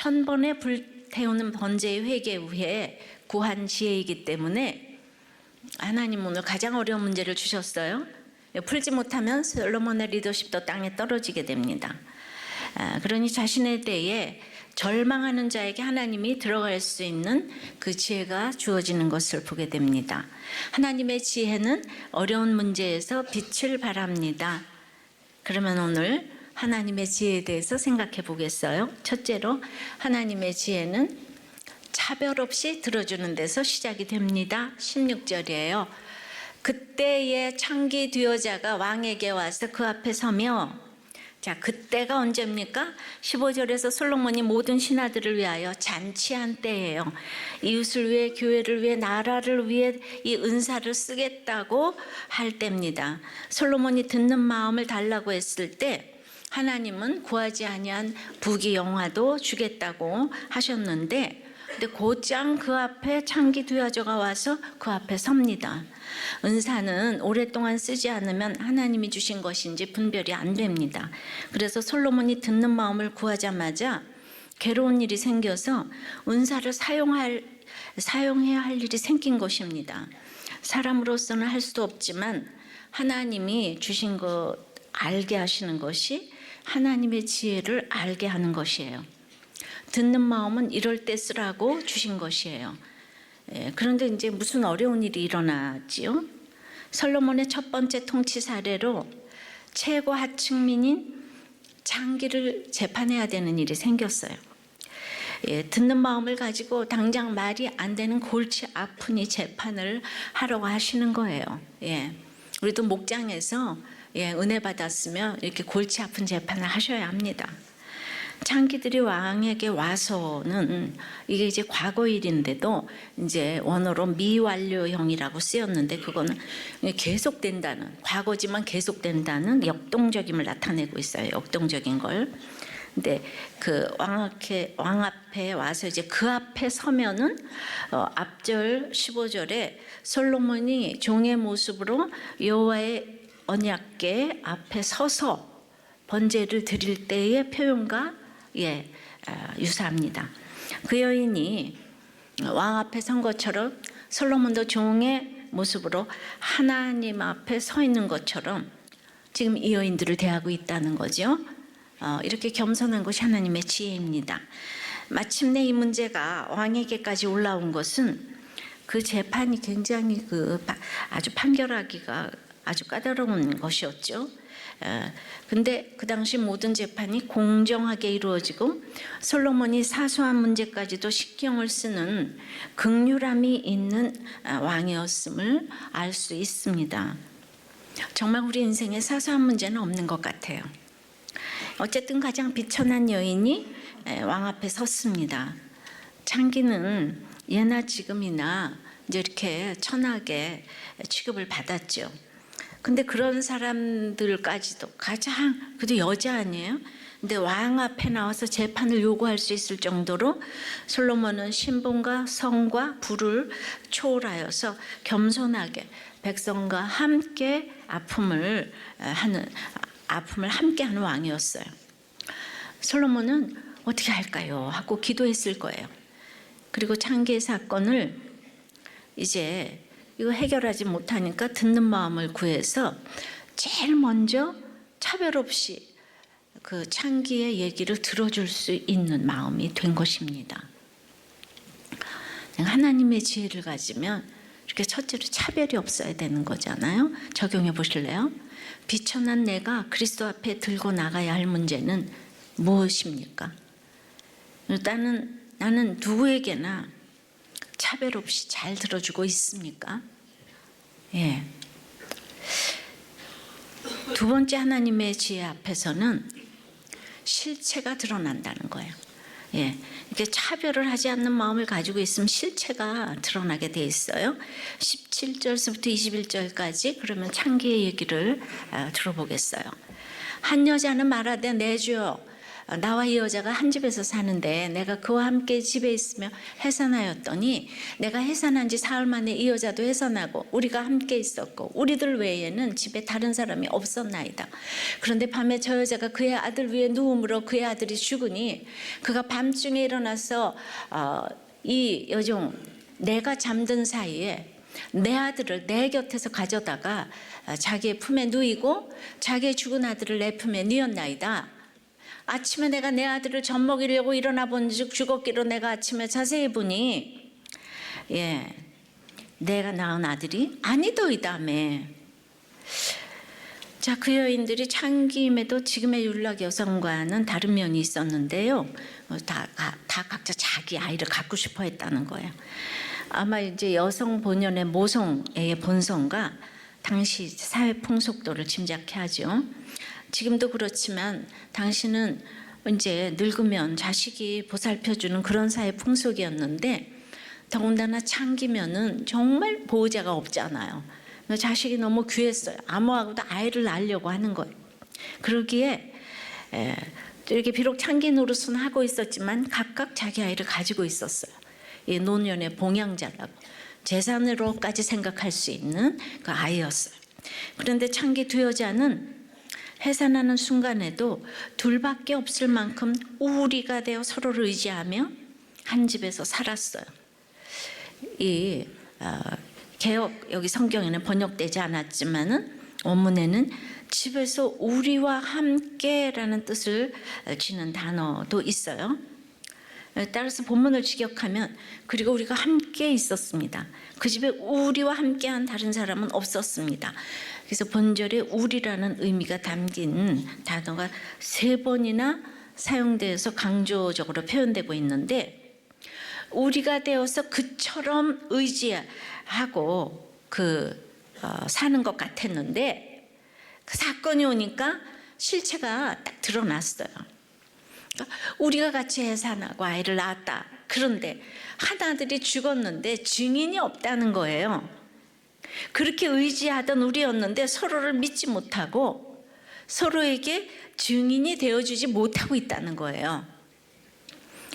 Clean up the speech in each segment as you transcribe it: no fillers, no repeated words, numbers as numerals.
1000번의 불태우는 번제의 회개 후에 구한 지혜이기 때문에 하나님 오늘 가장 어려운 문제를 주셨어요. 풀지 못하면 솔로몬의 리더십도 땅에 떨어지게 됩니다. 그러니 자신에 대해 절망하는 자에게 하나님이 들어갈 수 있는 그 지혜가 주어지는 것을 보게 됩니다. 하나님의 지혜는 어려운 문제에서 빛을 발합니다. 그러면 오늘 하나님의 지혜에 대해서 생각해 보겠어요. 첫째로 하나님의 지혜는 차별 없이 들어주는 데서 시작이 됩니다. 16절이에요. 그때의 창기 뒤여자가 왕에게 와서 그 앞에 서며, 자, 그때가 언제입니까? 15절에서 솔로몬이 모든 신하들을 위하여 잔치한 때예요. 이웃을 위해, 교회를 위해, 나라를 위해 이 은사를 쓰겠다고 할 때입니다. 솔로몬이 듣는 마음을 달라고 했을 때 하나님은 구하지 아니한 부귀 영화도 주겠다고 하셨는데, 근데 곧장 그 앞에 창기 뒤여자가 와서 그 앞에 섭니다. 은사는 오랫동안 쓰지 않으면 하나님이 주신 것인지 분별이 안 됩니다. 그래서 솔로몬이 듣는 마음을 구하자마자 괴로운 일이 생겨서 은사를 사용해야 할 일이 생긴 것입니다. 사람으로서는 할 수도 없지만 하나님이 주신 것 알게 하시는 것이 하나님의 지혜를 알게 하는 것이에요. 듣는 마음은 이럴 때 쓰라고 주신 것이에요. 그런데 이제 무슨 어려운 일이 일어났지요? 솔로몬의 첫 번째 통치 사례로 최고 하층민인 창기를 재판해야 되는 일이 생겼어요. 듣는 마음을 가지고 당장 말이 안 되는 골치 아프니 재판을 하라고 하시는 거예요. 우리도 목장에서 은혜 받았으면 이렇게 골치 아픈 재판을 하셔야 합니다. 창기들이 왕에게 와서는 이게 이제 과거 일인데도 이제 원어로 미완료형이라고 쓰였는데 그거는 계속된다는, 과거지만 계속된다는 역동적임을 나타내고 있어요. 역동적인 걸. 근데 그 왕 앞에 와서 이제 그 앞에 서면은 앞절 15절에 솔로몬이 종의 모습으로 여호와의 언약궤 앞에 서서 번제를 드릴 때의 표현과 유사합니다. 그 여인이 왕 앞에 선 것처럼 솔로몬도 종의 모습으로 하나님 앞에 서 있는 것처럼 지금 이 여인들을 대하고 있다는 거죠. 이렇게 겸손한 것이 하나님의 지혜입니다. 마침내 이 문제가 왕에게까지 올라온 것은 그 재판이 굉장히 아주 판결하기가 아주 까다로운 것이었죠. 근데 그 당시 모든 재판이 공정하게 이루어지고 솔로몬이 사소한 문제까지도 신경을 쓰는 긍휼함이 있는 왕이었음을 알 수 있습니다. 정말 우리 인생에 사소한 문제는 없는 것 같아요. 어쨌든 가장 비천한 여인이 왕 앞에 섰습니다. 창기는 예나 지금이나 이제 이렇게 천하게 취급을 받았죠. 근데 그런 사람들까지도 가장, 그래도 여자 아니에요? 근데 왕 앞에 나와서 재판을 요구할 수 있을 정도로 솔로몬은 신분과 성과 부를 초월하여서 겸손하게 백성과 함께 아픔을 함께 하는 왕이었어요. 솔로몬은 어떻게 할까요? 하고 기도했을 거예요. 그리고 창기의 사건을 이제 이거 해결하지 못하니까 듣는 마음을 구해서 제일 먼저 차별 없이 그 창기의 얘기를 들어줄 수 있는 마음이 된 것입니다. 하나님의 지혜를 가지면 이렇게 첫째로 차별이 없어야 되는 거잖아요. 적용해 보실래요? 비천한 내가 그리스도 앞에 들고 나가야 할 문제는 무엇입니까? 나는 누구에게나 차별 없이 잘 들어주고 있습니까? 두 번째 하나님의 지혜 앞에서는 실체가 드러난다는 거예요. 이렇게 차별을 하지 않는 마음을 가지고 있으면 실체가 드러나게 돼 있어요. 17절부터 21절까지 그러면 창기의 얘기를 들어보겠어요. 한 여자는 말하되 내 주여 나와 이 여자가 한 집에서 사는데 내가 그와 함께 집에 있으며 해산하였더니 내가 해산한 지 사흘 만에 이 여자도 해산하고 우리가 함께 있었고 우리들 외에는 집에 다른 사람이 없었나이다. 그런데 밤에 저 여자가 그의 아들 위에 누움으로 그의 아들이 죽으니 그가 밤중에 일어나서 이 여종 내가 잠든 사이에 내 아들을 내 곁에서 가져다가 자기의 품에 누이고 자기의 죽은 아들을 내 품에 누였나이다. 아침에 내가 내 아들을 젖먹이려고 일어나 본즉 죽었기로 내가 아침에 자세히 보니 내가 낳은 아들이 아니더이다매. 자, 그 여인들이 창기임에도 지금의 율락 여성과는 다른 면이 있었는데요. 다 각자 자기 아이를 갖고 싶어 했다는 거예요. 아마 이제 여성 본연의 모성애의 본성과 당시 사회 풍속도를 짐작케 하죠. 지금도 그렇지만 당시는 이제 늙으면 자식이 보살펴주는 그런 사회 풍속이었는데 더군다나 창기면은 정말 보호자가 없잖아요. 자식이 너무 귀했어요. 아무하고도 아이를 낳으려고 하는 거예요. 그러기에 이렇게 비록 창기 노릇은 하고 있었지만 각각 자기 아이를 가지고 있었어요. 이 노년의 봉양자라고 재산으로까지 생각할 수 있는 그 아이였어요. 그런데 창기 두 여자는 해산하는 순간에도 둘밖에 없을 만큼 우리가 되어 서로를 의지하며 한 집에서 살았어요. 이 개역 여기 성경에는 번역되지 않았지만은 원문에는 집에서 우리와 함께라는 뜻을 지는 단어도 있어요. 따라서 본문을 직역하면 그리고 우리가 함께 있었습니다. 그 집에 우리와 함께한 다른 사람은 없었습니다. 그래서 본절에 우리라는 의미가 담긴 단어가 3번이나 사용되어서 강조적으로 표현되고 있는데 우리가 되어서 그처럼 의지하고 사는 것 같았는데 그 사건이 오니까 실체가 딱 드러났어요. 우리가 같이 해산하고 아이를 낳았다. 그런데 하나들이 죽었는데 증인이 없다는 거예요. 그렇게 의지하던 우리였는데 서로를 믿지 못하고 서로에게 증인이 되어주지 못하고 있다는 거예요.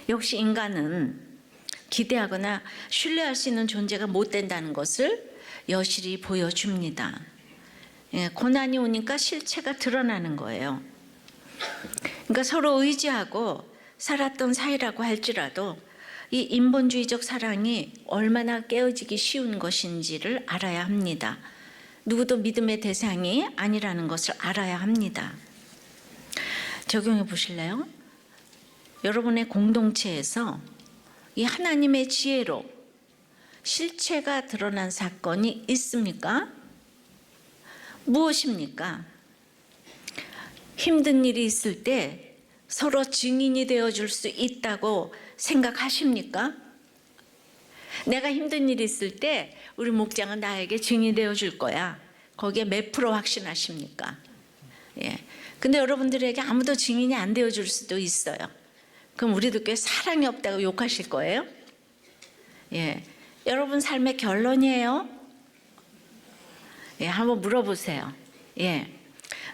역시 인간은 기대하거나 신뢰할 수 있는 존재가 못 된다는 것을 여실히 보여줍니다. 고난이 오니까 실체가 드러나는 거예요. 그러니까 서로 의지하고 살았던 사이라고 할지라도 이 인본주의적 사랑이 얼마나 깨어지기 쉬운 것인지를 알아야 합니다. 누구도 믿음의 대상이 아니라는 것을 알아야 합니다. 적용해 보실래요? 여러분의 공동체에서 이 하나님의 지혜로 실체가 드러난 사건이 있습니까? 무엇입니까? 힘든 일이 있을 때 서로 증인이 되어줄 수 있다고 생각하십니까? 내가 힘든 일이 있을 때 우리 목장은 나에게 증인이 되어줄 거야. 거기에 몇 프로 확신하십니까? 근데 여러분들에게 아무도 증인이 안 되어줄 수도 있어요. 그럼 우리도 꽤 사랑이 없다고 욕하실 거예요? 여러분 삶의 결론이에요? 한번 물어보세요.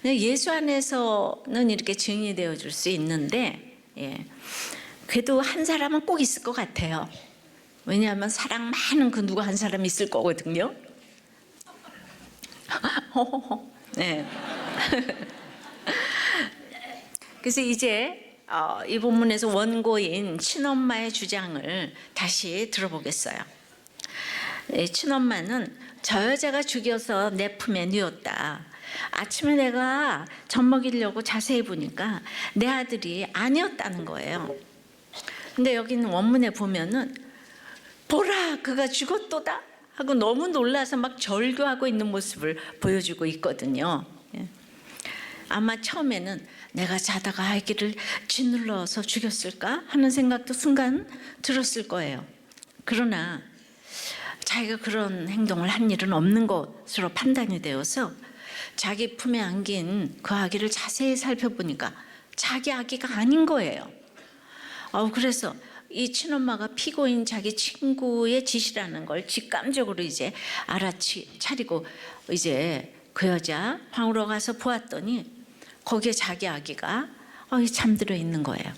예수 안에서는 이렇게 증인이 되어줄 수 있는데 그래도 한 사람은 꼭 있을 것 같아요. 왜냐하면 사랑 많은 그 누구 한 사람 있을 거거든요. 그래서 이제 이 본문에서 원고인 친엄마의 주장을 다시 들어보겠어요. 친엄마는 저 여자가 죽여서 내 품에 누웠다. 아침에 내가 젖 먹이려고 자세히 보니까 내 아들이 아니었다는 거예요. 근데 여기는 원문에 보면은 보라 그가 죽었도다 하고 너무 놀라서 막 절규하고 있는 모습을 보여주고 있거든요. 아마 처음에는 내가 자다가 아기를 짓눌러서 죽였을까 하는 생각도 순간 들었을 거예요. 그러나 자기가 그런 행동을 한 일은 없는 것으로 판단이 되어서 자기 품에 안긴 그 아기를 자세히 살펴보니까 자기 아기가 아닌 거예요. 그래서 이 친엄마가 피고인 자기 친구의 짓이라는 걸 직감적으로 이제 알아차리고 이제 그 여자 방으로 가서 보았더니 거기에 자기 아기가 잠들어 있는 거예요.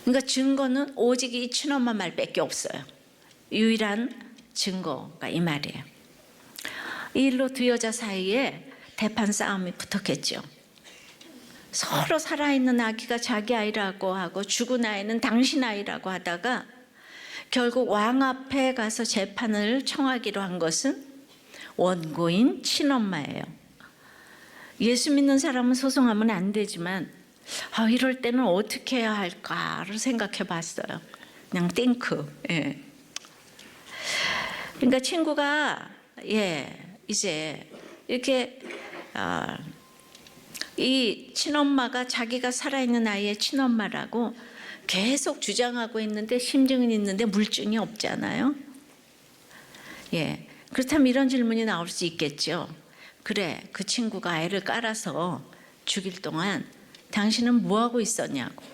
그러니까 증거는 오직 이 친엄마 말밖에 없어요. 유일한 증거가 이 말이에요. 이 일로 두 여자 사이에 대판 싸움이 붙었겠죠. 서로 살아있는 아기가 자기 아이라고 하고 죽은 아이는 당신 아이라고 하다가 결국 왕 앞에 가서 재판을 청하기로 한 것은 원고인 친엄마예요. 예수 믿는 사람은 소송하면 안 되지만 이럴 때는 어떻게 해야 할까를 생각해 봤어요. 그냥 띵크. 예. 그러니까 친구가 이제 이렇게 이 친엄마가 자기가 살아있는 아이의 친엄마라고 계속 주장하고 있는데 심증은 있는데 물증이 없잖아요. 그렇다면 이런 질문이 나올 수 있겠죠. 그래, 그 친구가 아이를 깔아서 죽일 동안 당신은 뭐하고 있었냐고.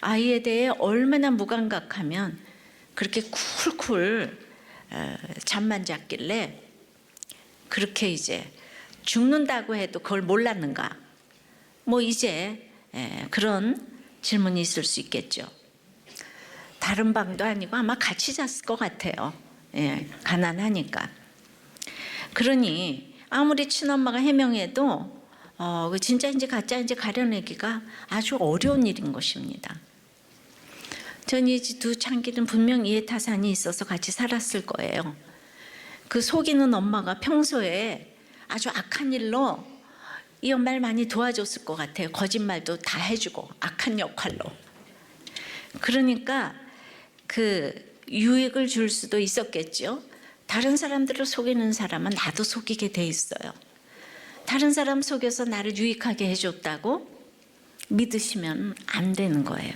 아이에 대해 얼마나 무감각하면 그렇게 쿨쿨 잠만 잤길래 그렇게 이제 죽는다고 해도 그걸 몰랐는가. 이제 그런 질문이 있을 수 있겠죠. 다른 방도 아니고 아마 같이 잤을 것 같아요. 가난하니까. 그러니 아무리 친엄마가 해명해도 진짜인지 가짜인지 가려내기가 아주 어려운 일인 것입니다. 전 이 두 창기는 분명 이해타산이 있어서 같이 살았을 거예요. 그 속이는 엄마가 평소에 아주 악한 일로 이 엄마를 많이 도와줬을 것 같아요. 거짓말도 다 해주고 악한 역할로. 그러니까 그 유익을 줄 수도 있었겠죠. 다른 사람들을 속이는 사람은 나도 속이게 돼 있어요. 다른 사람 속여서 나를 유익하게 해줬다고 믿으시면 안 되는 거예요.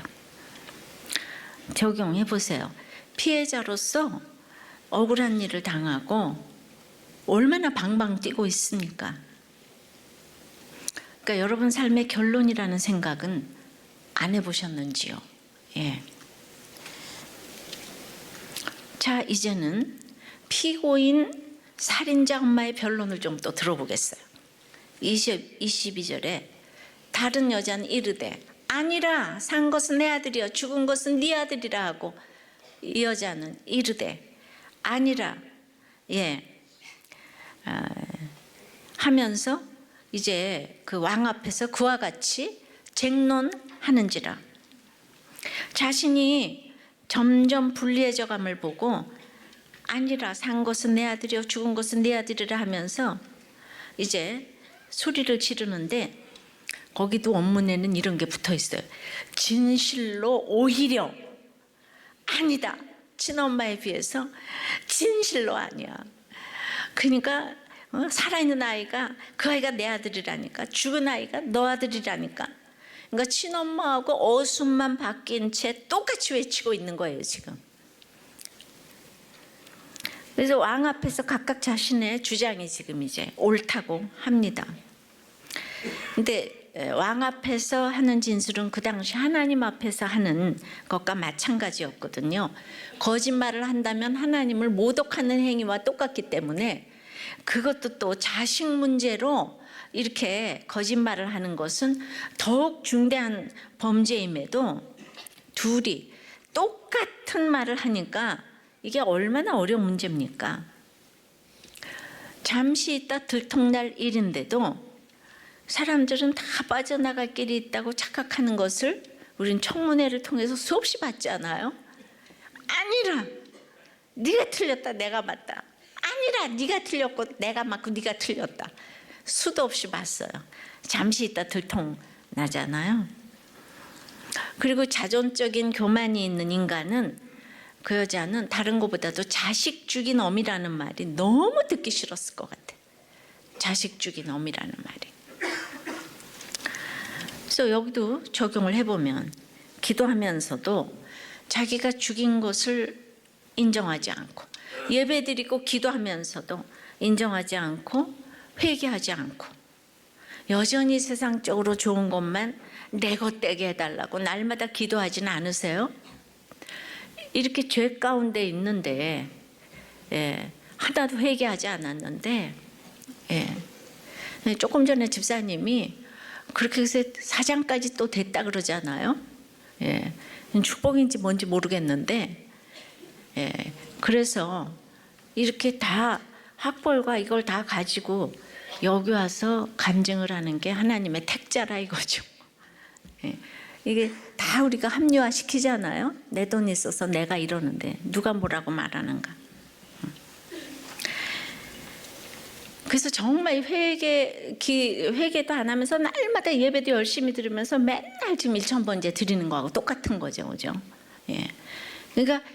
적용해 보세요. 피해자로서 억울한 일을 당하고 얼마나 방방 뛰고 있습니까? 그러니까 여러분 삶의 결론이라는 생각은 안 해보셨는지요? 자, 이제는 피고인 살인자 엄마의 변론을 좀 또 들어보겠어요. 22절에 다른 여자는 이르되 아니라 산 것은 내 아들이여 죽은 것은 네 아들이라 하고 이 여자는 이르되 아니라 하면서 이제 그 왕 앞에서 그와 같이 쟁론하는지라. 자신이 점점 불리해져 감을 보고 아니라 산 것은 내 아들이요 죽은 것은 네 아들이라 하면서 이제 소리를 지르는데 거기도 원문에는 이런 게 붙어 있어요. 진실로 오히려 아니다. 친엄마에 비해서 진실로 아니야. 그러니까 살아있는 아이가 그 아이가 내 아들이라니까, 죽은 아이가 너 아들이라니까. 그러니까 친엄마하고 어순만 바뀐 채 똑같이 외치고 있는 거예요 지금. 그래서 왕 앞에서 각각 자신의 주장이 지금 이제 옳다고 합니다. 근데 왕 앞에서 하는 진술은 그 당시 하나님 앞에서 하는 것과 마찬가지였거든요. 거짓말을 한다면 하나님을 모독하는 행위와 똑같기 때문에 그것도 또 자식 문제로 이렇게 거짓말을 하는 것은 더욱 중대한 범죄임에도 둘이 똑같은 말을 하니까 이게 얼마나 어려운 문제입니까? 잠시 있다 들통날 일인데도 사람들은 다 빠져나갈 길이 있다고 착각하는 것을 우린 청문회를 통해서 수없이 봤잖아요. 아니라 네가 틀렸다 내가 맞다. 아니라 네가 틀렸고 내가 맞고 네가 틀렸다. 수도 없이 봤어요. 잠시 있다 들통나잖아요. 그리고 자존적인 교만이 있는 인간은 그 여자는 다른 것보다도 자식 죽인 어미라는 말이 너무 듣기 싫었을 것 같아요. 자식 죽인 어미라는 말이. 그래서 여기도 적용을 해보면 기도하면서도 자기가 죽인 것을 인정하지 않고 예배드리고 기도하면서도 인정하지 않고 회개하지 않고 여전히 세상적으로 좋은 것만 내 것 되게 해달라고 날마다 기도하지는 않으세요? 이렇게 죄 가운데 있는데 하나도 회개하지 않았는데 조금 전에 집사님이 그렇게 해서 사장까지 또 됐다 그러잖아요. 예, 축복인지 뭔지 모르겠는데, 예, 그래서 이렇게 다 학벌과 이걸 다 가지고 여기 와서 간증을 하는 게 하나님의 택자라 이거죠. 예, 이게 다 우리가 합리화 시키잖아요. 내 돈이 있어서 내가 이러는데 누가 뭐라고 말하는가. 그래서 정말 회개도 안 하면서 날마다 예배도 열심히 들으면서 맨날 지금 1,000번째 드리는 거하고 똑같은 거죠, 그죠? 예. 그러니까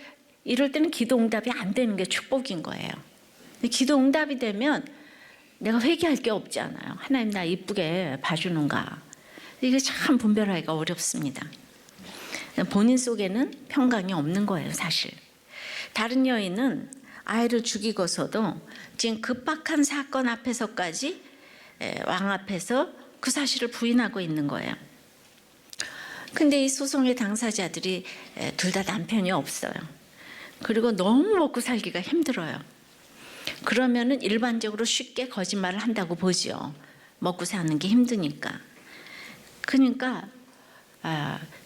이럴 때는 기도 응답이 안 되는 게 축복인 거예요. 기도 응답이 되면 내가 회개할 게 없잖아요. 하나님 나 이쁘게 봐주는가. 이게 참 분별하기가 어렵습니다. 본인 속에는 평강이 없는 거예요, 사실. 다른 여인은 아이를 죽이고서도 지금 급박한 사건 앞에서까지 왕 앞에서 그 사실을 부인하고 있는 거예요. 근데 이 소송의 당사자들이 둘 다 남편이 없어요. 그리고 너무 먹고 살기가 힘들어요. 그러면은 일반적으로 쉽게 거짓말을 한다고 보죠. 먹고 사는 게 힘드니까. 그러니까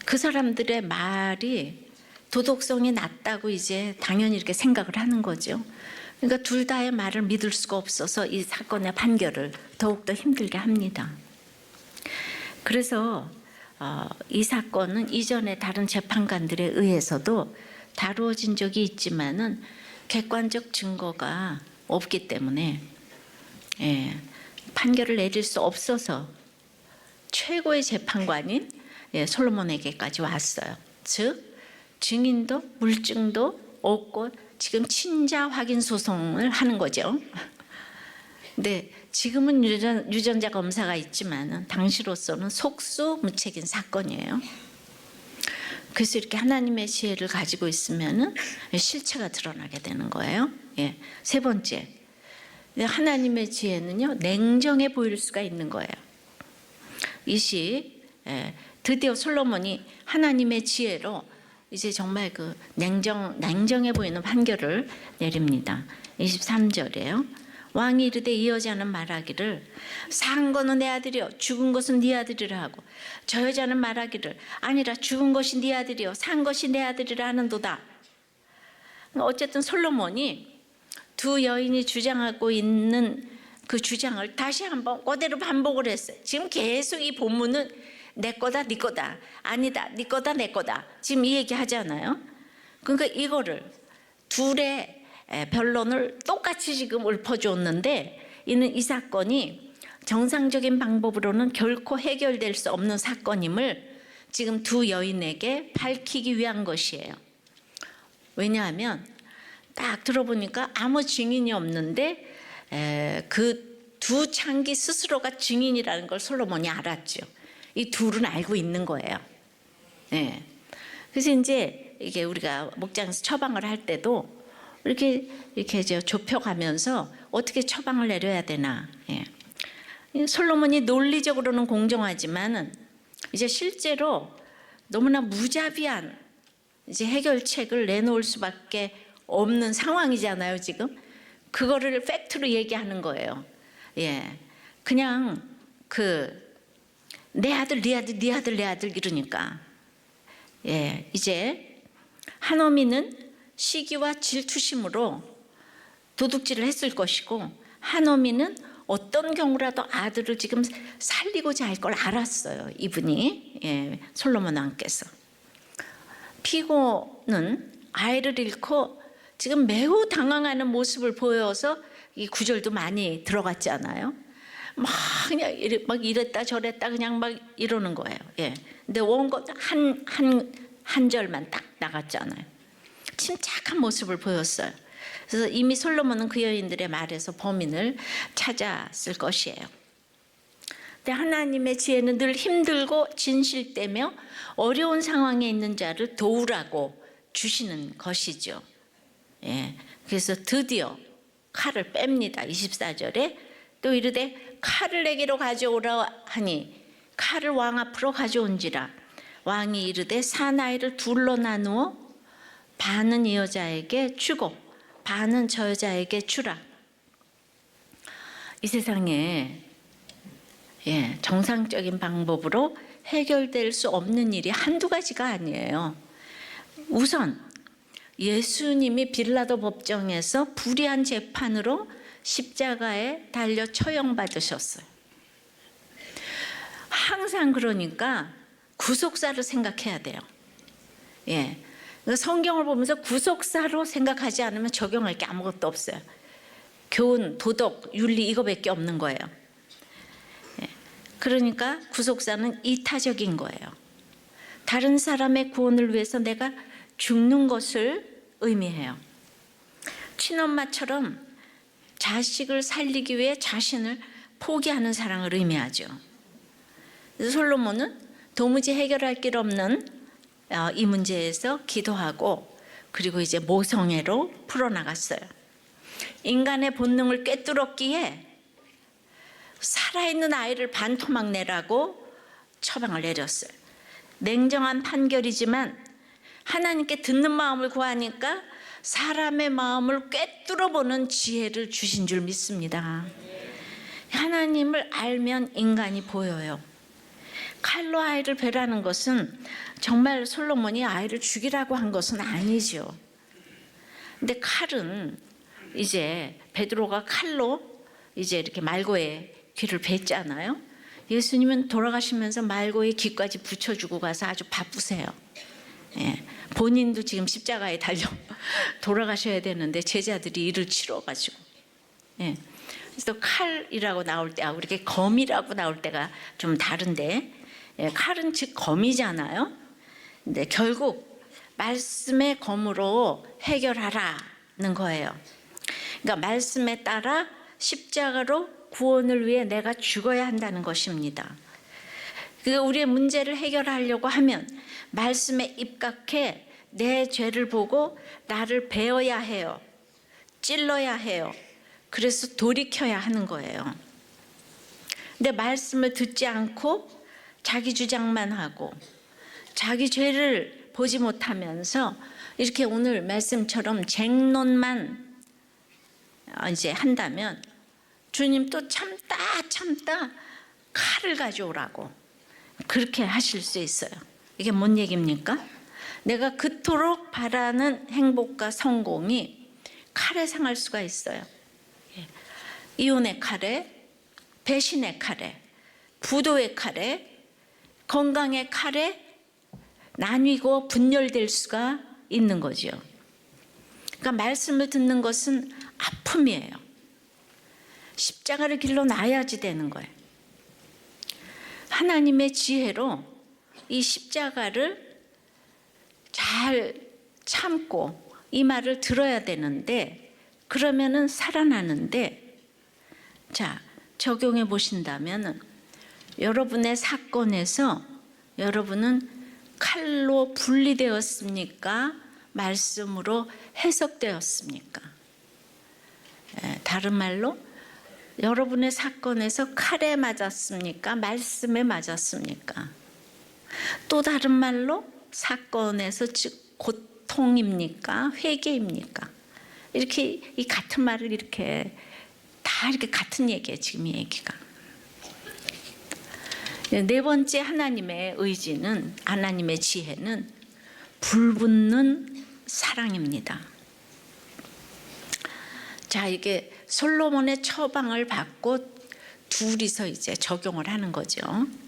그 사람들의 말이 도덕성이 낮다고 이제 당연히 이렇게 생각을 하는 거죠. 그러니까 둘 다의 말을 믿을 수가 없어서 이 사건의 판결을 더욱더 힘들게 합니다. 그래서 이 사건은 이전에 다른 재판관들에 의해서도 다루어진 적이 있지만은 객관적 증거가 없기 때문에 판결을 내릴 수 없어서 최고의 재판관인 솔로몬에게까지 왔어요. 즉 증인도 물증도 없고 지금 친자 확인 소송을 하는 거죠. 근데 지금은 유전자 검사가 있지만 당시로서는 속수무책인 사건이에요. 그래서 이렇게 하나님의 지혜를 가지고 있으면 실체가 드러나게 되는 거예요. 예. 세 번째, 하나님의 지혜는요 냉정해 보일 수가 있는 거예요. 이 시 드디어 솔로몬이 하나님의 지혜로 이제 정말 그 냉정해 보이는 판결을 내립니다. 23절에요. 왕이 이르되 이 여자는 말하기를 산 거는 내 아들이요 죽은 것은 네 아들이라 하고 저 여자는 말하기를 아니라 죽은 것이 네 아들이요 산 것이 내 아들이라 하는도다. 어쨌든 솔로몬이 두 여인이 주장하고 있는 그 주장을 다시 한번 그대로 반복을 했어요. 지금 계속 이 본문은 내 거다 네 거다 아니다 네 거다 내 거다 지금 이 얘기 하잖아요. 그러니까 이거를 둘의 변론을 똑같이 지금 읊어줬는데 이 사건이 정상적인 방법으로는 결코 해결될 수 없는 사건임을 지금 두 여인에게 밝히기 위한 것이에요. 왜냐하면 딱 들어보니까 아무 증인이 없는데 그 두 창기 스스로가 증인이라는 걸 솔로몬이 알았죠. 이 둘은 알고 있는 거예요. 네. 그래서 이제 이게 우리가 목장에서 처방을 할 때도 이렇게 이제 좁혀가면서 어떻게 처방을 내려야 되나. 예. 솔로몬이 논리적으로는 공정하지만은 이제 실제로 너무나 무자비한 이제 해결책을 내놓을 수밖에 없는 상황이잖아요, 지금. 그거를 팩트로 얘기하는 거예요. 예. 그냥 내 아들, 네 아들, 네 아들, 내 아들 이러니까. 예. 이제 한 어미는 시기와 질투심으로 도둑질을 했을 것이고 한 어미는 어떤 경우라도 아들을 지금 살리고자 할 걸 알았어요. 이분이 솔로몬 왕께서. 피고는 아이를 잃고 지금 매우 당황하는 모습을 보여서 이 구절도 많이 들어갔잖아요. 그냥 막 이랬다 저랬다 그냥 막 이러는 거예요. 예. 근데 원고 한 절만 딱 나갔잖아요. 침착한 모습을 보였어요. 그래서 이미 솔로몬은 그 여인들의 말에서 범인을 찾았을 것이에요. 근데 하나님의 지혜는 늘 힘들고 진실되며 어려운 상황에 있는 자를 도우라고 주시는 것이죠. 예. 그래서 드디어 칼을 뺍니다. 24절에 또 이르되 칼을 내게로 가져오라 하니 칼을 왕 앞으로 가져온지라 왕이 이르되 사나이를 둘로 나누어 반은 이 여자에게 주고 반은 저 여자에게 주라. 이 세상에 정상적인 방법으로 해결될 수 없는 일이 한두 가지가 아니에요. 우선 예수님이 빌라도 법정에서 불의한 재판으로 십자가에 달려 처형받으셨어요. 항상 그러니까 구속사를 생각해야 돼요. 성경을 보면서 구속사로 생각하지 않으면 적용할 게 아무것도 없어요. 교훈, 도덕, 윤리 이거밖에 없는 거예요. 그러니까 구속사는 이타적인 거예요. 다른 사람의 구원을 위해서 내가 죽는 것을 의미해요. 친엄마처럼 자식을 살리기 위해 자신을 포기하는 사랑을 의미하죠. 그래서 솔로몬은 도무지 해결할 길 없는 이 문제에서 기도하고 그리고 이제 모성애로 풀어나갔어요. 인간의 본능을 꿰뚫었기에 살아있는 아이를 반토막 내라고 처방을 내렸어요. 냉정한 판결이지만 하나님께 듣는 마음을 구하니까 사람의 마음을 꿰뚫어보는 지혜를 주신 줄 믿습니다. 하나님을 알면 인간이 보여요. 칼로 아이를 베라는 것은 정말 솔로몬이 아이를 죽이라고 한 것은 아니죠. 근데 칼은 이제 베드로가 칼로 이제 이렇게 말고의 귀를 뱄잖아요. 예수님은 돌아가시면서 말고의 귀까지 붙여주고 가서 아주 바쁘세요. 본인도 지금 십자가에 달려 돌아가셔야 되는데 제자들이 일을 치러가지고. 그래서 칼이라고 나올 때, 우리가 검이라고 나올 때가 좀 다른데, 칼은 즉 검이잖아요. 근데 결국 말씀의 검으로 해결하라는 거예요. 그러니까 말씀에 따라 십자가로 구원을 위해 내가 죽어야 한다는 것입니다. 우리의 문제를 해결하려고 하면 말씀에 입각해 내 죄를 보고 나를 베어야 해요. 찔러야 해요. 그래서 돌이켜야 하는 거예요. 근데 말씀을 듣지 않고 자기 주장만 하고 자기 죄를 보지 못하면서 이렇게 오늘 말씀처럼 쟁론만 이제 한다면 주님 또 참다 칼을 가져오라고 그렇게 하실 수 있어요. 이게 뭔 얘기입니까? 내가 그토록 바라는 행복과 성공이 칼에 상할 수가 있어요. 이혼의 칼에, 배신의 칼에, 부도의 칼에, 건강의 칼에 나뉘고 분열될 수가 있는 거죠. 그러니까 말씀을 듣는 것은 아픔이에요. 십자가를 길러 놔야지 되는 거예요. 하나님의 지혜로 이 십자가를 잘 참고 이 말을 들어야 되는데 그러면은 살아나는데, 자, 적용해 보신다면 여러분의 사건에서 여러분은 칼로 분리되었습니까? 말씀으로 해석되었습니까? 다른 말로 여러분의 사건에서 칼에 맞았습니까? 말씀에 맞았습니까? 또 다른 말로 사건에서 즉 고통입니까? 회개입니까? 이렇게 이 같은 말을 이렇게 다 이렇게 같은 얘기예요. 지금 이 얘기가. 네 번째 하나님의 의지는, 하나님의 지혜는 불붙는 사랑입니다. 자, 이게 솔로몬의 처방을 받고 둘이서 이제 적용을 하는 거죠.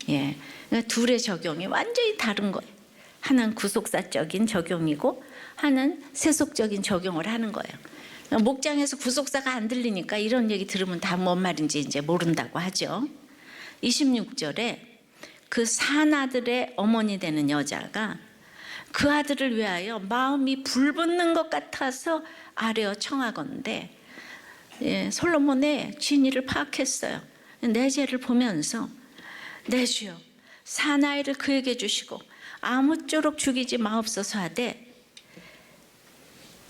그러니까 둘의 적용이 완전히 다른 거예요. 하나는 구속사적인 적용이고 하나는 세속적인 적용을 하는 거예요. 목장에서 구속사가 안 들리니까 이런 얘기 들으면 다 뭔 말인지 이제 모른다고 하죠. 26절에 그 사나들의 어머니 되는 여자가 그 아들을 위하여 마음이 불붙는 것 같아서 아뢰어 청하건대, 솔로몬의 진의를 파악했어요. 내 죄를 보면서 내 주여 사나이를 그에게 주시고 아무쪼록 죽이지 마옵소서 하되,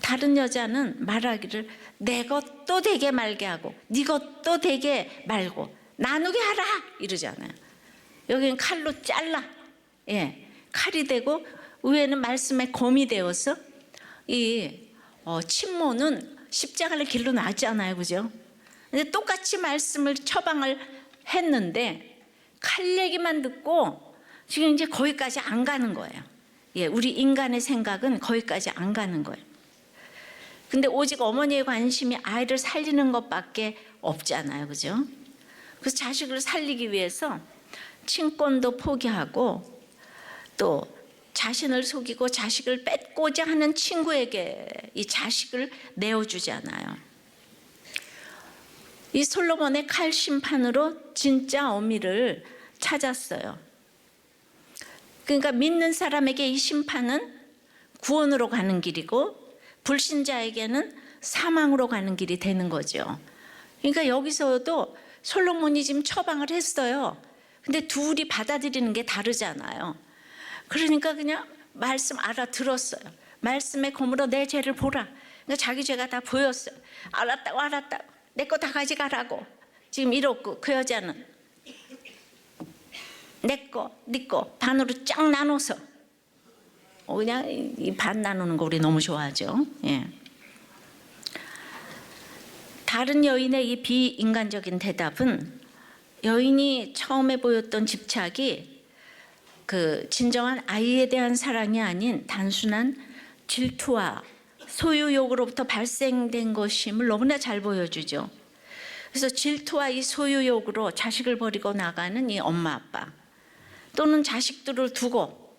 다른 여자는 말하기를 내 것도 되게 말게 하고 네 것도 되게 말고 나누게 하라 이러잖아요. 여기는 칼로 잘라, 칼이 되고 위에는 말씀의 검이 되어서 이 친모는 십자가를 길러 놨잖아요, 그죠? 근데 똑같이 말씀을 처방을 했는데 칼 얘기만 듣고 지금 이제 거기까지 안 가는 거예요. 예, 우리 인간의 생각은 거기까지 안 가는 거예요. 근데 오직 어머니의 관심이 아이를 살리는 것밖에 없잖아요, 그죠? 그래서 자식을 살리기 위해서 친권도 포기하고 또 자신을 속이고 자식을 뺏고자 하는 친구에게 이 자식을 내어주잖아요. 이 솔로몬의 칼 심판으로 진짜 어미를 찾았어요. 그러니까 믿는 사람에게 이 심판은 구원으로 가는 길이고 불신자에게는 사망으로 가는 길이 되는 거죠. 그러니까 여기서도 솔로몬이 지금 처방을 했어요. 근데 둘이 받아들이는 게 다르잖아요. 그러니까 그냥 말씀 알아들었어요. 말씀에 거물어 내 죄를 보라. 그러니까 자기 죄가 다 보였어요. 알았다고 내 거 다 가져가라고. 지금 이렇고 그 여자는 내 거, 네 거 반으로 쫙 나눠서 그냥 이 반 나누는 거 우리 너무 좋아하죠. 예. 다른 여인의 이 비인간적인 대답은 여인이 처음에 보였던 집착이 그 진정한 아이에 대한 사랑이 아닌 단순한 질투와 소유욕으로부터 발생된 것임을 너무나 잘 보여주죠. 그래서 질투와 이 소유욕으로 자식을 버리고 나가는 이 엄마 아빠 또는 자식들을 두고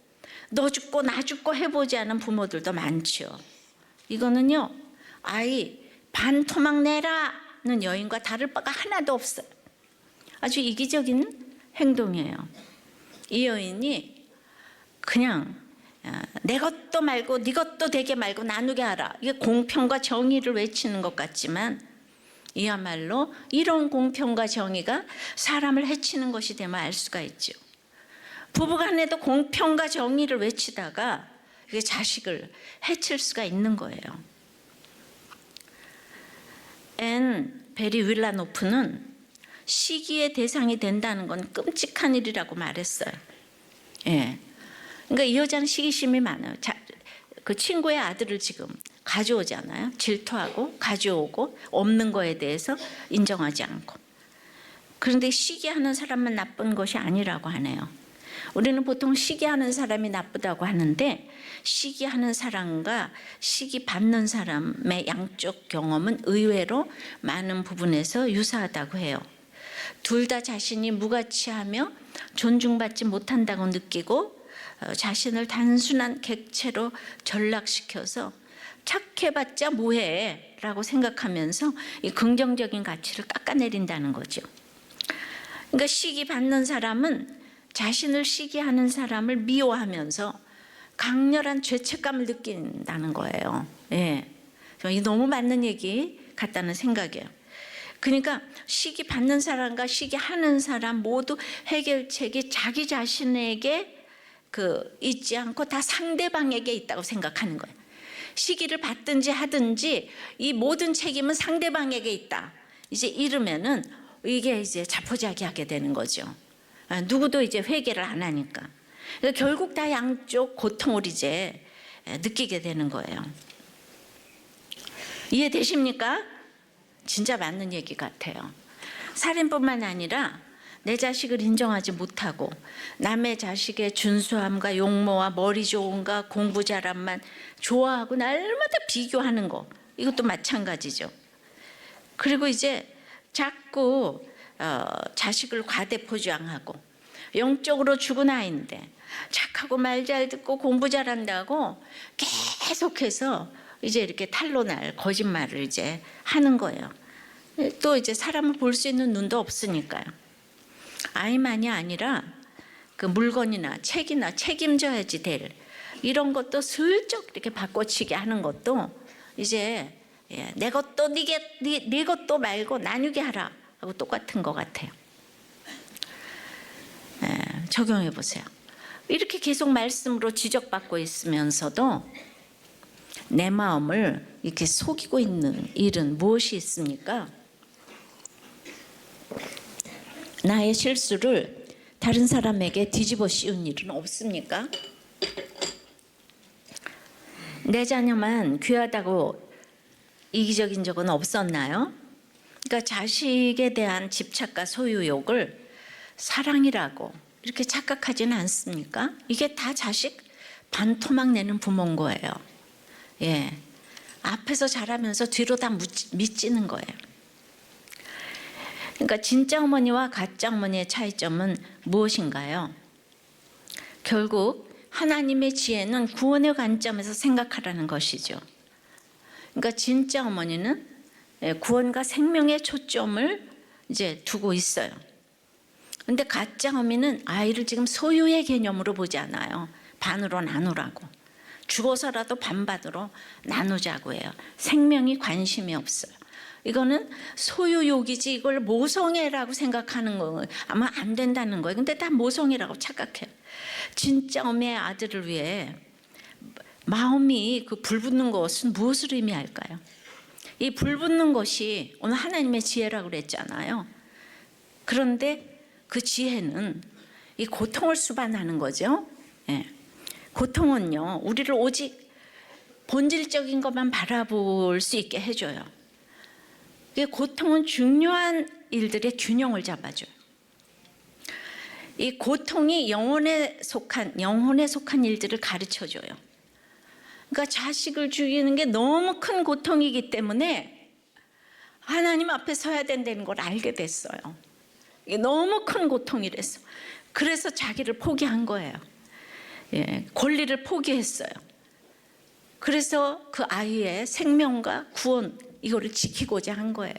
너 죽고 나 죽고 해보지 않은 부모들도 많죠. 이거는요 아이 반토막 내라는 여인과 다를 바가 하나도 없어요. 아주 이기적인 행동이에요. 이 여인이 그냥 내 것도 말고 네 것도 되게 말고 나누게 하라. 이게 공평과 정의를 외치는 것 같지만 이야말로 이런 공평과 정의가 사람을 해치는 것이 되면 알 수가 있죠. 부부간에도 공평과 정의를 외치다가 이게 자식을 해칠 수가 있는 거예요. 앤 베리 윌라노프는 시기의 대상이 된다는 건 끔찍한 일이라고 말했어요. 예. 그러니까 이 여자는 시기심이 많아요. 그 친구의 아들을 지금 가져오잖아요. 질투하고 가져오고 없는 거에 대해서 인정하지 않고. 그런데 시기하는 사람만 나쁜 것이 아니라고 하네요. 우리는 보통 시기하는 사람이 나쁘다고 하는데 시기하는 사람과 시기 받는 사람의 양쪽 경험은 의외로 많은 부분에서 유사하다고 해요. 둘 다 자신이 무가치하며 존중받지 못한다고 느끼고 자신을 단순한 객체로 전락시켜서 착해봤자 뭐해 라고 생각하면서 이 긍정적인 가치를 깎아내린다는 거죠. 그러니까 시기 받는 사람은 자신을 시기하는 사람을 미워하면서 강렬한 죄책감을 느낀다는 거예요. 예, 이 너무 맞는 얘기 같다는 생각이에요. 그러니까 시기 받는 사람과 시기하는 사람 모두 해결책이 자기 자신에게 있지 않고 다 상대방에게 있다고 생각하는 거예요. 시기를 받든지 하든지 이 모든 책임은 상대방에게 있다. 이제 이러면은 이게 이제 자포자기하게 되는 거죠. 누구도 이제 회개를 안 하니까. 그러니까 결국 다 양쪽 고통을 이제 느끼게 되는 거예요. 이해되십니까? 진짜 맞는 얘기 같아요. 살인뿐만 아니라 내 자식을 인정하지 못하고 남의 자식의 준수함과 용모와 머리 좋은가 공부 잘함만 좋아하고 날마다 비교하는 거, 이것도 마찬가지죠. 그리고 이제 자꾸 자식을 과대포장하고 영적으로 죽은 아이인데 착하고 말 잘 듣고 공부 잘한다고 계속해서 이제 이렇게 탄로날 거짓말을 이제 하는 거예요. 또 이제 사람을 볼 수 있는 눈도 없으니까요. 아이만이 아니라 그 물건이나 책이나 책임져야지 될 이런 것도 슬쩍 이렇게 바꿔치기 하는 것도 이제 내 것도 네 것도 말고 나누게 하라 하고 똑같은 것 같아요. 적용해 보세요. 이렇게 계속 말씀으로 지적받고 있으면서도 내 마음을 이렇게 속이고 있는 일은 무엇이 있습니까? 나의 실수를 다른 사람에게 뒤집어 씌운 일은 없습니까? 내 자녀만 귀하다고 이기적인 적은 없었나요? 그러니까 자식에 대한 집착과 소유욕을 사랑이라고 이렇게 착각하지는 않습니까? 이게 다 자식 반토막 내는 부모인 거예요. 예, 앞에서 잘하면서 뒤로 다 미치는 거예요. 그러니까 진짜 어머니와 가짜 어머니의 차이점은 무엇인가요? 결국 하나님의 지혜는 구원의 관점에서 생각하라는 것이죠. 그러니까 진짜 어머니는 구원과 생명의 초점을 이제 두고 있어요. 근데 가짜 어머니는 아이를 지금 소유의 개념으로 보지 않아요. 반으로 나누라고. 죽어서라도 반반으로 나누자고 해요. 생명이 관심이 없어요. 이거는 소유욕이지 이걸 모성애라고 생각하는 거 아마 안 된다는 거예요. 근데 다 모성애라고 착각해요. 진짜 어머니의 아들을 위해 마음이 그 불붙는 것은 무엇을 의미할까요? 이 불붙는 것이 오늘 하나님의 지혜라고 그랬잖아요. 그런데 그 지혜는 이 고통을 수반하는 거죠. 예. 고통은요, 우리를 오직 본질적인 것만 바라볼 수 있게 해줘요. 고통은 중요한 일들의 균형을 잡아줘요. 이 고통이 영혼에 속한 일들을 가르쳐줘요. 그러니까 자식을 죽이는 게 너무 큰 고통이기 때문에 하나님 앞에 서야 된다는 걸 알게 됐어요. 이게 너무 큰 고통이랬어. 그래서 자기를 포기한 거예요. 예, 권리를 포기했어요. 그래서 그 아이의 생명과 구원 이거를 지키고자 한 거예요.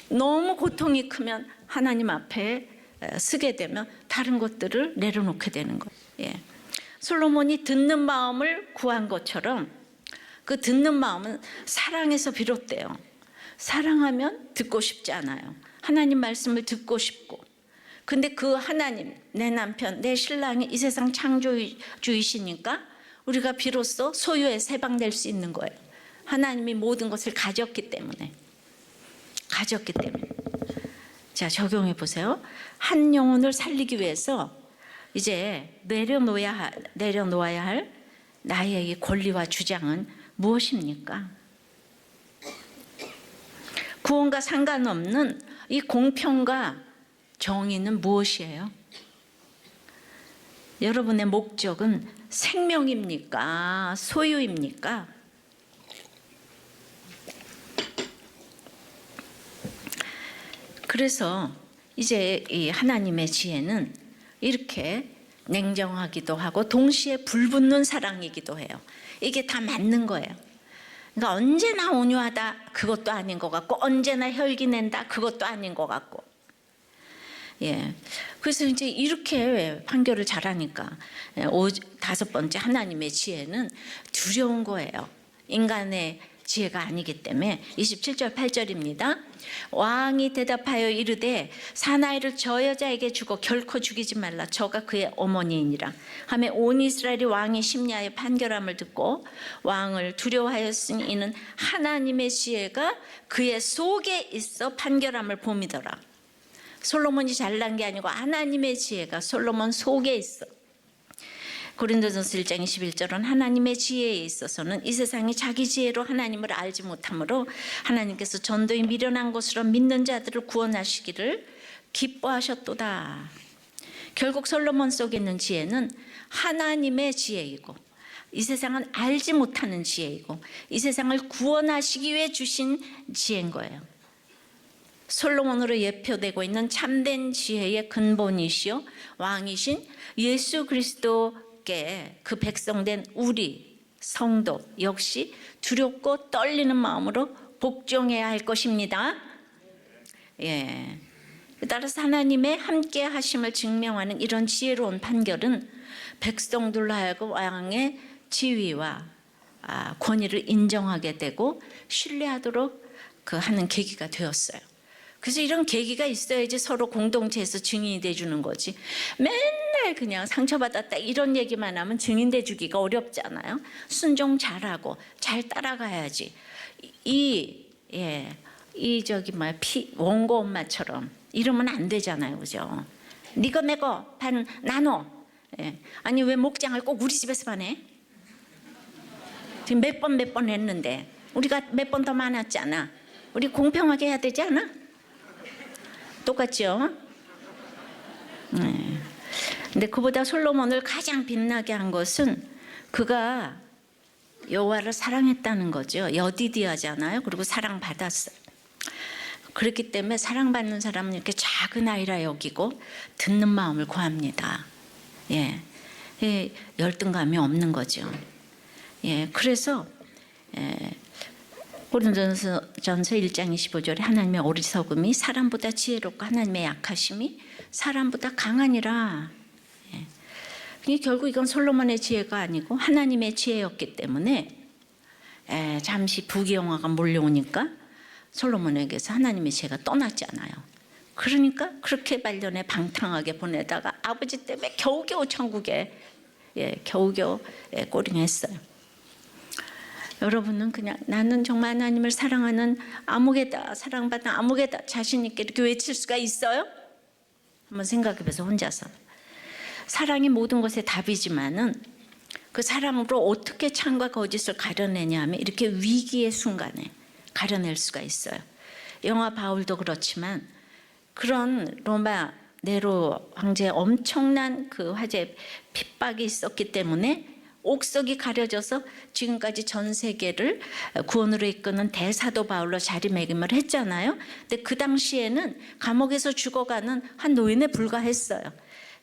너무 고통이 크면 하나님 앞에 서게 되면 다른 것들을 내려놓게 되는 거예요. 예. 솔로몬이 듣는 마음을 구한 것처럼 그 듣는 마음은 사랑에서 비롯돼요. 사랑하면 듣고 싶지 않아요. 하나님 말씀을 듣고 싶고, 근데 그 하나님, 내 남편, 내 신랑이 이 세상 창조주이시니까 우리가 비로소 소유에 세방될 수 있는 거예요. 하나님이 모든 것을 가졌기 때문에. 자, 적용해 보세요. 한 영혼을 살리기 위해서 이제 내려놓아야 할 나의 이 권리와 주장은 무엇입니까? 구원과 상관없는 이 공평과 정의는 무엇이에요? 여러분의 목적은 생명입니까? 소유입니까? 그래서 이제 이 하나님의 지혜는 이렇게 냉정하기도 하고 동시에 불붙는 사랑이기도 해요. 이게 다 맞는 거예요. 그러니까 언제나 온유하다 그것도 아닌 것 같고, 언제나 혈기 낸다 그것도 아닌 것 같고. 예. 그래서 이제 이렇게 판결을 잘하니까 5번째 하나님의 지혜는 두려운 거예요. 인간의 지혜가 아니기 때문에. 27절 8절입니다. 왕이 대답하여 이르되 사나이를 저 여자에게 주고 결코 죽이지 말라. 저가 그의 어머니이니라. 하매 온 이스라엘이 왕이 심야에 판결함을 듣고 왕을 두려워하였으니 이는 하나님의 지혜가 그의 속에 있어 판결함을 봄이더라. 솔로몬이 잘난 게 아니고 하나님의 지혜가 솔로몬 속에 있어. 고린도전서 1장 21절은 하나님의 지혜에 있어서는 이 세상이 자기 지혜로 하나님을 알지 못하므로 하나님께서 전도에 미련한 것으로 믿는 자들을 구원하시기를 기뻐하셨도다. 결국 솔로몬 속에 있는 지혜는 하나님의 지혜이고, 이 세상은 알지 못하는 지혜이고, 이 세상을 구원하시기 위해 주신 지혜인 거예요. 솔로몬으로 예표되고 있는 참된 지혜의 근본이시요 왕이신 예수 그리스도께 그 백성된 우리 성도 역시 두렵고 떨리는 마음으로 복종해야 할 것입니다. 예. 따라서 하나님의 함께 하심을 증명하는 이런 지혜로운 판결은 백성들로 하여금 왕의 지위와 권위를 인정하게 되고 신뢰하도록 하는 계기가 되었어요. 그래서 이런 계기가 있어야지 서로 공동체에서 증인이 돼주는 거지. 맨날 그냥 상처받았다 이런 얘기만 하면 증인 돼주기가 어렵잖아요. 순종 잘하고 잘 따라가야지. 원고 엄마처럼 이러면 안 되잖아요, 그죠? 니거 내거 반 나눠. 예. 아니 왜 목장을 꼭 우리 집에서만 해? 지금 몇 번 했는데 우리가 몇 번 더 많았잖아. 우리 공평하게 해야 되지 않아? 똑같죠? 근데 그보다 솔로몬을 가장 빛나게 한 것은 그가 여호와를 사랑했다는 거죠. 여디디하잖아요. 그리고 사랑받았어요. 그렇기 때문에 사랑받는 사람은 이렇게 작은 아이라 여기고 듣는 마음을 구합니다. 열등감이 없는 거죠. 그래서 고린도전서 1장 25절에 하나님의 어리석음이 사람보다 지혜롭고 하나님의 약하심이 사람보다 강하니라. 결국 이건 솔로몬의 지혜가 아니고 하나님의 지혜였기 때문에 잠시 부귀영화가 몰려오니까 솔로몬에게서 하나님의 지혜가 떠났잖아요. 그러니까 그렇게 말년에 방탕하게 보내다가 아버지 때문에 겨우겨우 천국에 겨우겨우 꼬링했어요. 여러분은 그냥 나는 정말 하나님을 사랑하는 아무개다, 사랑받는 아무개다 자신 있게 이렇게 외칠 수가 있어요? 한번 생각해보세요. 혼자서. 사랑이 모든 것의 답이지만은 그 사랑으로 어떻게 참과 거짓을 가려내냐 하면 이렇게 위기의 순간에 가려낼 수가 있어요. 영화 바울도 그렇지만 그런 로마 네로 황제의 엄청난 그 화재 핍박이 있었기 때문에 옥석이 가려져서 지금까지 전 세계를 구원으로 이끄는 대사도 바울로 자리매김을 했잖아요. 근데 그 당시에는 감옥에서 죽어가는 한 노인에 불과했어요.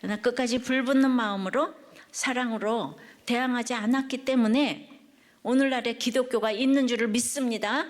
그러나 끝까지 불붙는 마음으로 사랑으로 대항하지 않았기 때문에 오늘날의 기독교가 있는 줄을 믿습니다.